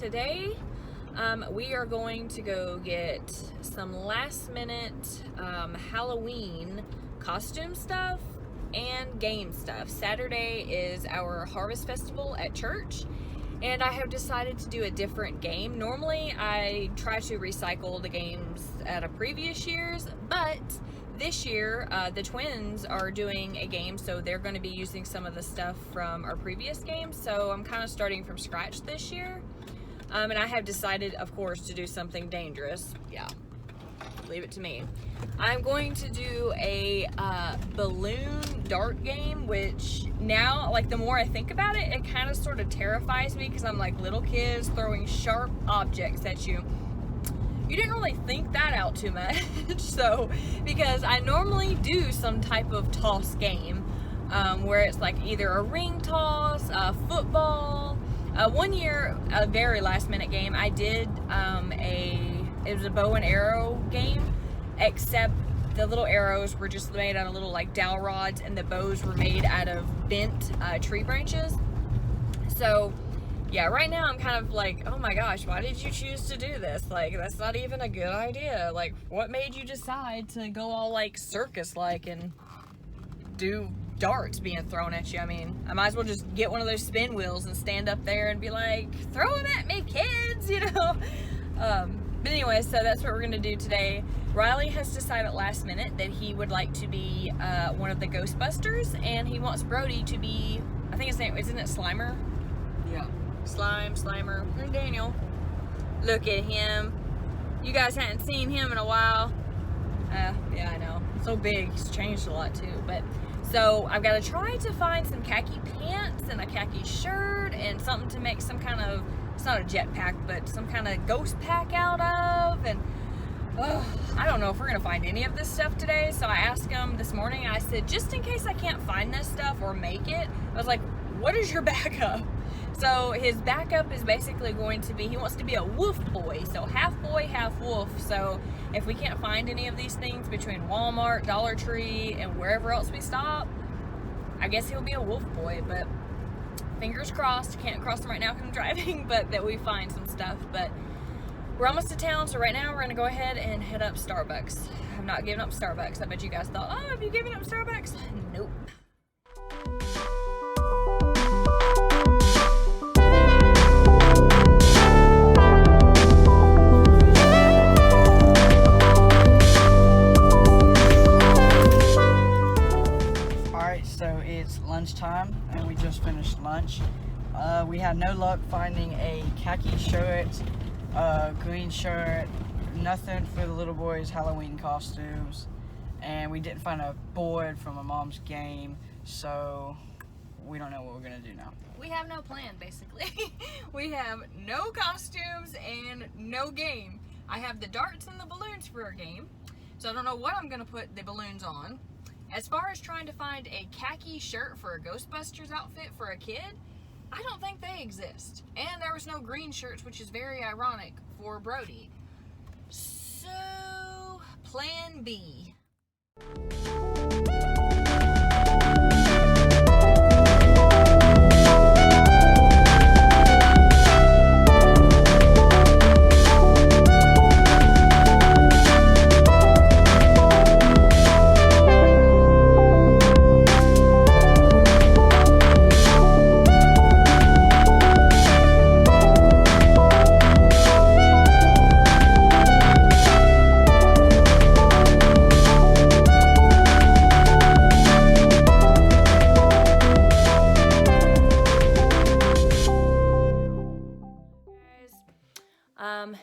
today we are going to go get some last minute Halloween costume stuff and game stuff. Saturday is our Harvest Festival at church, and I have decided to do a different game. Normally I try to recycle the games out of previous years, but this year the twins are doing a game, so they're going to be using some of the stuff from our previous games, so I'm kind of starting from scratch this year. And I have decided, of course, to do something dangerous. Yeah, leave it to me. I'm going to do a balloon dart game, which now, like, the more I think about it, it kind of sort of terrifies me, because I'm like, little kids throwing sharp objects at you. You didn't really think that out too much. So, because I normally do some type of toss game, where it's like either a ring toss, football. One year, a very last minute game, I did it was a bow and arrow game, except the little arrows were just made out of little like dowel rods, and the bows were made out of bent tree branches. So yeah, right now I'm kind of like, oh my gosh, why did you choose to do this? Like, that's not even a good idea. Like, what made you decide to go all like circus like and do darts being thrown at you? I mean, I might as well just get one of those spin wheels and stand up there and be like, throw them at me, kids, you know. But anyway, so that's what we're gonna do today. Riley has decided last minute that he would like to be one of the Ghostbusters, and he wants Brody to be, I think his name, isn't it Slimer? Yeah. Slimer, and Daniel. Look at him. You guys hadn't seen him in a while. Yeah, I know. So big. He's changed a lot too. But so I've got to try to find some khaki pants and a khaki shirt and something to make some kind of, it's not a jetpack, but some kind of ghost pack out of. And I don't know if we're going to find any of this stuff today. So I asked him this morning, I said, just in case I can't find this stuff or make it, I was like, what is your backup? So his backup is basically going to be, he wants to be a wolf boy, so half boy, half wolf. So if we can't find any of these things between Walmart, Dollar Tree, and wherever else we stop, I guess he'll be a wolf boy. But fingers crossed, can't cross them right now because I'm driving, but that we find some stuff. But we're almost to town, so right now we're gonna go ahead and head up Starbucks. I've not given up Starbucks. I bet you guys thought, oh, have you given up Starbucks? Nope. So it's lunchtime and we just finished lunch. We had no luck finding a khaki shirt, green shirt, nothing for the little boys' Halloween costumes, and we didn't find a board from my mom's game, so we don't know what we're gonna do now. We have no plan, basically. We have no costumes and no game. I have the darts and the balloons for our game, so I don't know what I'm gonna put the balloons on. As far as trying to find a khaki shirt for a Ghostbusters outfit for a kid, I don't think they exist. And there was no green shirts, which is very ironic for Brody. So, plan B.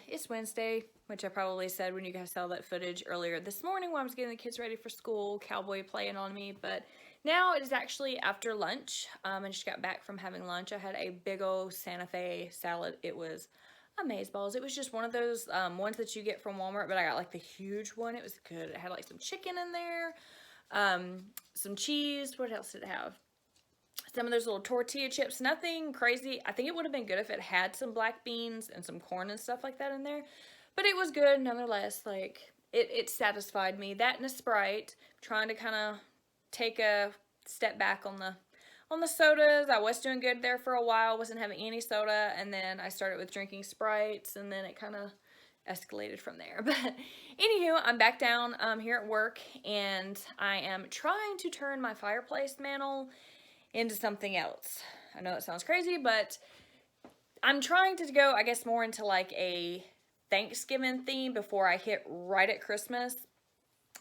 It's Wednesday, which I probably said when you guys saw that footage earlier this morning while I was getting the kids ready for school, cowboy playing on me. But now it is actually after lunch. I just got back from having lunch. I had a big old Santa Fe salad. It was amazeballs. It was just one of those ones that you get from Walmart, but I got like the huge one. It was good. It had like some chicken in there, some cheese. What else did it have? Some of those little tortilla chips, nothing crazy. I think it would have been good if it had some black beans and some corn and stuff like that in there. But it was good nonetheless. Like, it satisfied me. That and a Sprite. Trying to kind of take a step back on on the sodas. I was doing good there for a while, wasn't having any soda, and then I started with drinking Sprites, and then it kind of escalated from there. But anywho, I'm back down here at work, and I am trying to turn my fireplace mantle into something else. I know it sounds crazy, but I'm trying to go, I guess, more into like a Thanksgiving theme before I hit right at Christmas.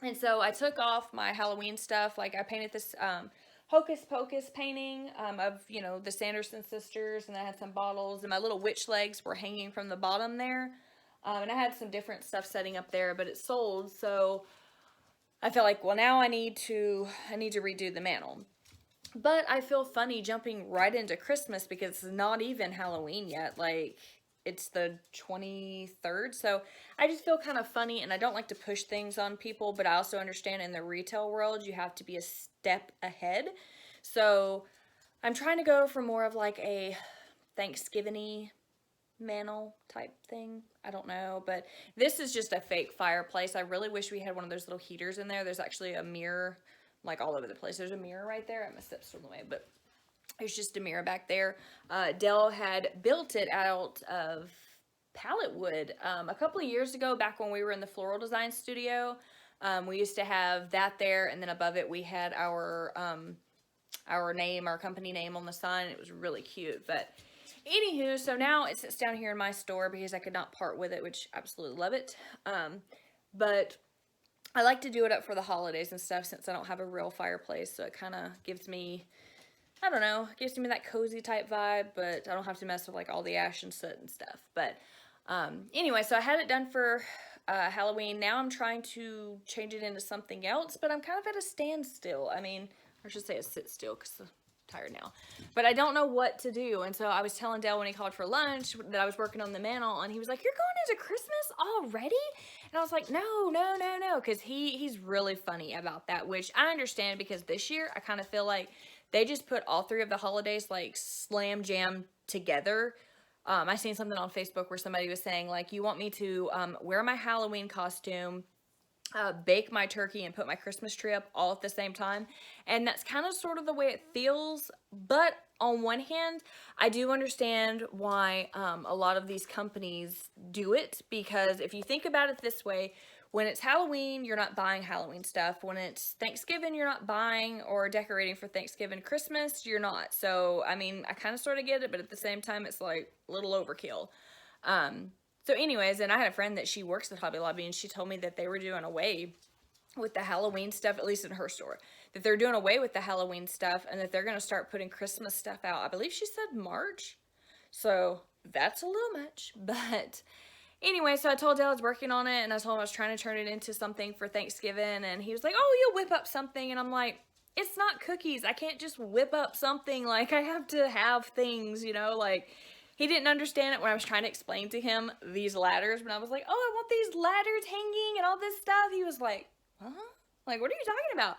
And so I took off my Halloween stuff. Like I painted this Hocus Pocus painting of, the Sanderson sisters, and I had some bottles, and my little witch legs were hanging from the bottom there. And I had some different stuff setting up there, but it sold, so I felt like, well, now I need to redo the mantle. But I feel funny jumping right into Christmas because it's not even Halloween yet. Like, it's the 23rd, so I just feel kind of funny, and I don't like to push things on people, but I also understand in the retail world you have to be a step ahead. So I'm trying to go for more of like a Thanksgiving-y mantle type thing. I don't know, but this is just a fake fireplace. I really wish we had one of those little heaters in there. There's actually a mirror like all over the place. There's a mirror right there. My steps from the way, but there's just a mirror back there. Dell had built it out of pallet wood a couple of years ago, back when we were in the floral design studio. We used to have that there, and then above it we had our name, our company name on the sign. It was really cute. But anywho, so now it sits down here in my store because I could not part with it, which I absolutely love it. But I like to do it up for the holidays and stuff since I don't have a real fireplace, so it kind of gives me, I don't know, gives me that cozy type vibe, but I don't have to mess with like all the ash and soot and stuff. But anyway, so I had it done for Halloween. Now I'm trying to change it into something else, but I'm kind of at a standstill. I mean, I should say a sit still because I'm tired now. But I don't know what to do. And so I was telling Dale when he called for lunch that I was working on the mantle, and he was like, "You're going into Christmas already?" And I was like, no, because he's really funny about that, which I understand because this year I kind of feel like they just put all three of the holidays like slam jam together. I seen something on Facebook where somebody was saying like, you want me to wear my Halloween costume, bake my turkey, and put my Christmas tree up all at the same time. And that's kind of sort of the way it feels. But on one hand, I do understand why a lot of these companies do it, because if you think about it this way, when it's Halloween, you're not buying Halloween stuff. When it's Thanksgiving, you're not buying or decorating for Thanksgiving. Christmas, you're not. So, I mean, I kind of sort of get it, but at the same time, it's like a little overkill. So anyways, and I had a friend that she works at Hobby Lobby, and she told me that they were doing away with the Halloween stuff, at least in her store, that they're doing away with the Halloween stuff and that they're going to start putting Christmas stuff out. I believe she said March. So that's a little much, but anyway, so I told Dale I was working on it, and I told him I was trying to turn it into something for Thanksgiving, and he was like, "Oh, you'll whip up something." And I'm like, it's not cookies. I can't just whip up something. Like, I have to have things, like, he didn't understand it when I was trying to explain to him these ladders. When I was like, "Oh, I want these ladders hanging and all this stuff," he was like, "Huh? Like, what are you talking about?"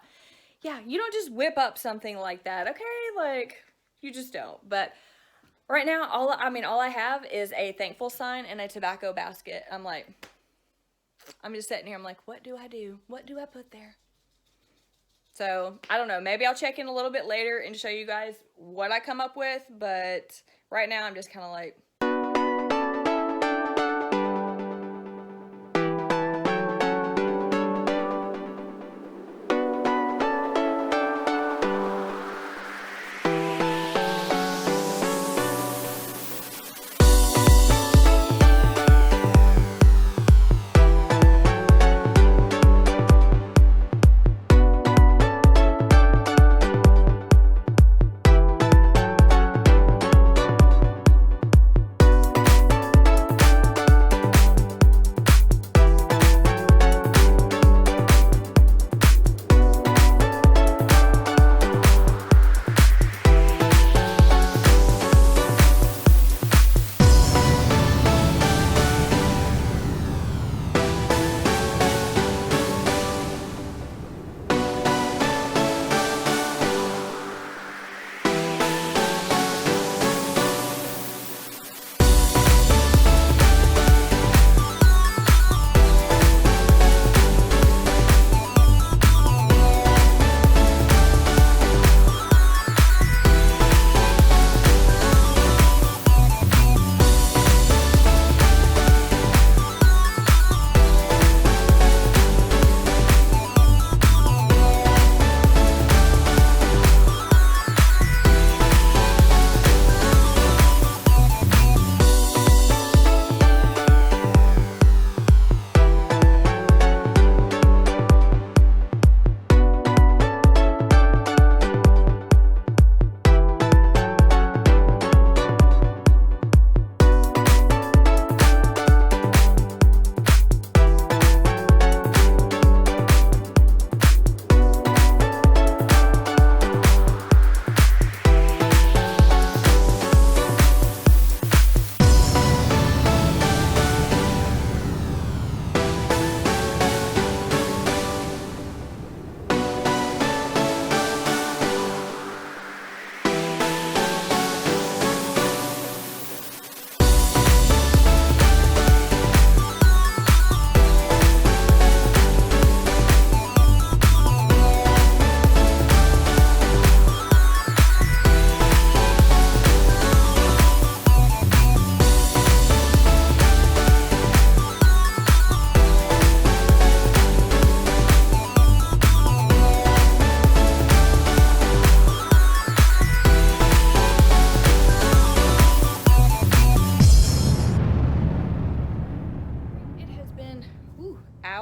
Yeah, you don't just whip up something like that, okay? Like, you just don't. But right now, all I have is a thankful sign and a tobacco basket. I'm just sitting here. I'm like, what do I do? What do I put there? So, I don't know. Maybe I'll check in a little bit later and show you guys what I come up with. But right now, I'm just kind of like,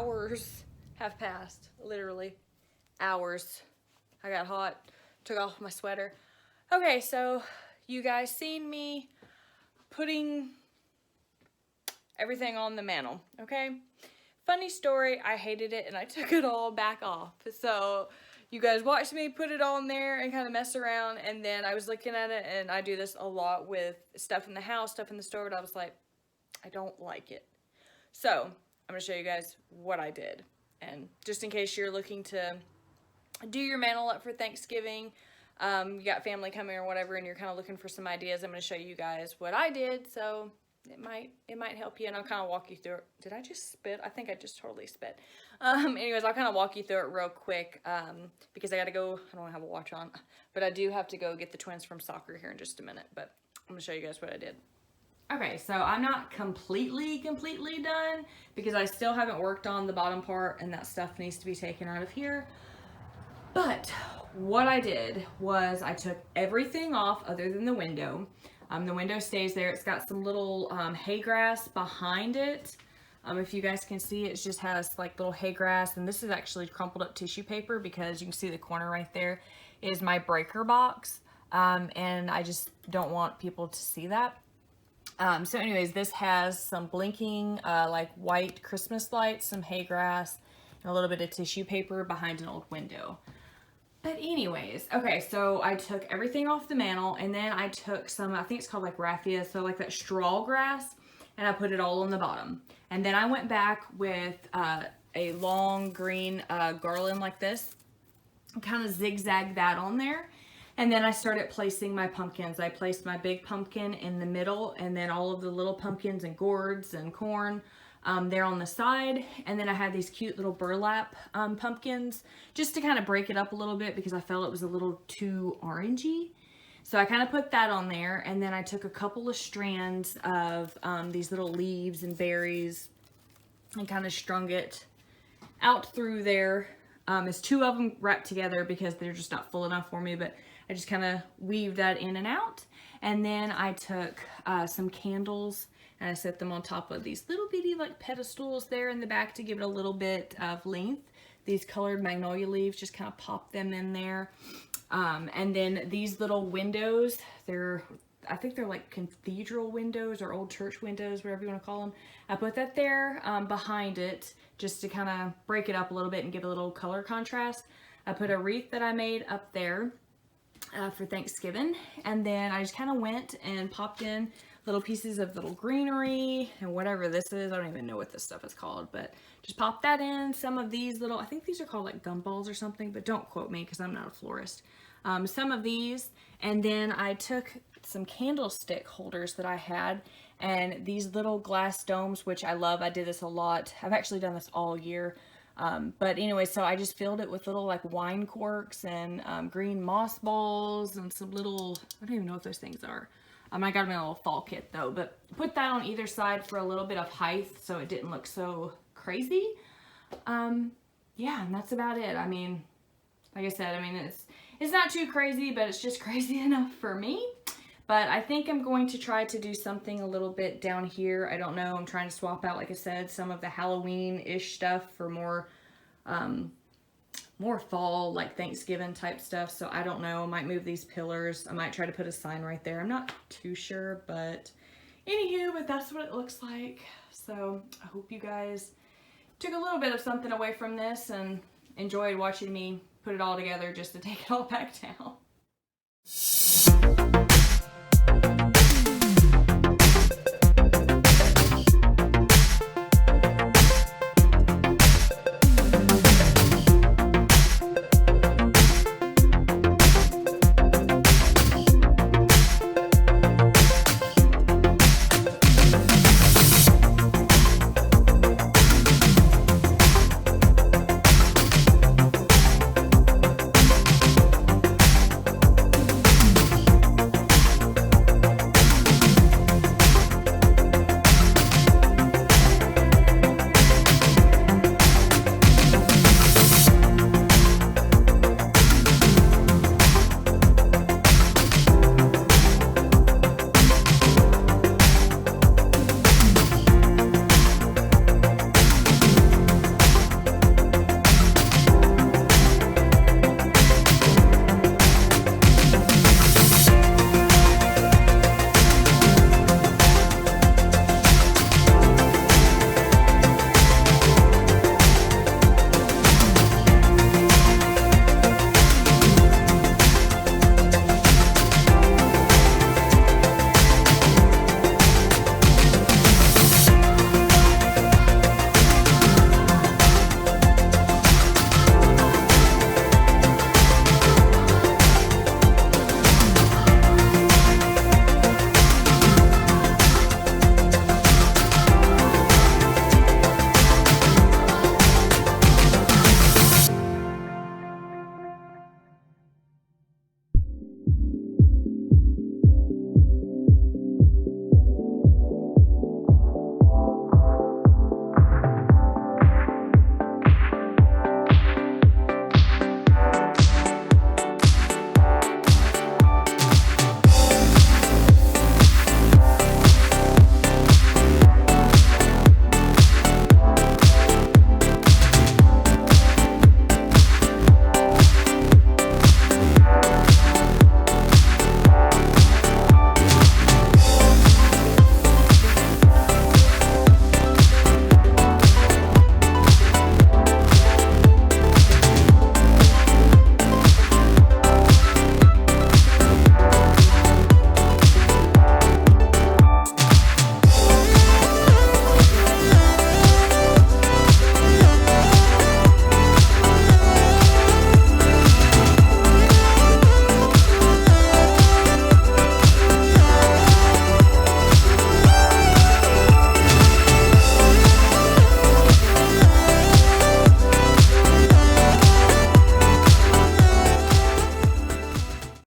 hours have passed, literally hours. I got hot, took off my sweater. Okay, so you guys seen me putting everything on the mantle, okay? Funny story, I hated it and I took it all back off. So you guys watched me put it on there and kind of mess around, and then I was looking at it, and I do this a lot with stuff in the house, stuff in the store, and I was like, I don't like it. So I'm gonna show you guys what I did. And just in case you're looking to do your mantle up for Thanksgiving, you got family coming or whatever, and you're kind of looking for some ideas, I'm gonna show you guys what I did. So it might help you, and I'll kind of walk you through it. Did I just spit? I think I just totally spit. Anyways, I'll kind of walk you through it real quick, because I gotta go. I don't have a watch on, but I do have to go get the twins from soccer here in just a minute. But I'm gonna show you guys what I did. Okay, so I'm not completely done, because I still haven't worked on the bottom part, and that stuff needs to be taken out of here. But what I did was I took everything off other than the window. The window stays there. It's got some little hay grass behind it. If you guys can see, it just has like little hay grass, and this is actually crumpled up tissue paper, because you can see the corner right there is my breaker box, and I just don't want people to see that. So anyways, this has some blinking like white Christmas lights, some hay grass, and a little bit of tissue paper behind an old window. But anyways, okay, so I took everything off the mantle, and then I took some, I think it's called like raffia, so like that straw grass, and I put it all on the bottom. And then I went back with a long green garland like this, and kind of zigzagged that on there. And then I started placing my pumpkins. I placed my big pumpkin in the middle, and then all of the little pumpkins and gourds and corn there on the side. And then I had these cute little burlap pumpkins, just to kind of break it up a little bit, because I felt it was a little too orangey. So I kind of put that on there, and then I took a couple of strands of these little leaves and berries and kind of strung it out through there. It's two of them wrapped together because they're just not full enough for me, but I just kind of weaved that in and out. And then I took some candles, and I set them on top of these little bitty like pedestals there in the back to give it a little bit of length. These colored magnolia leaves, just kind of pop them in there. And then these little windows, I think they're like cathedral windows or old church windows, whatever you want to call them. I put that there behind it, just to kind of break it up a little bit and give a little color contrast. I put a wreath that I made up there for Thanksgiving, and then I just kind of went and popped in little pieces of little greenery and whatever this is. I don't even know what this stuff is called, but just pop that in. Some of these little, I think these are called like gumballs or something, but don't quote me because I'm not a florist. Some of these, and then I took some candlestick holders that I had, and these little glass domes, which I love. I did this a lot. I've actually done this all year. But anyway, so I just filled it with little like wine corks and green moss balls and some little, I don't even know what those things are. I got them in a little fall kit though, but put that on either side for a little bit of height so it didn't look so crazy. Yeah, and that's about it. I mean, like I said, I mean, it's not too crazy, but it's just crazy enough for me. But I think I'm going to try to do something a little bit down here. I don't know. I'm trying to swap out, like I said, some of the Halloween-ish stuff for more fall, like Thanksgiving type stuff. So I don't know. I might move these pillars. I might try to put a sign right there. I'm not too sure, but anywho, but that's what it looks like. So I hope you guys took a little bit of something away from this and enjoyed watching me put it all together just to take it all back down.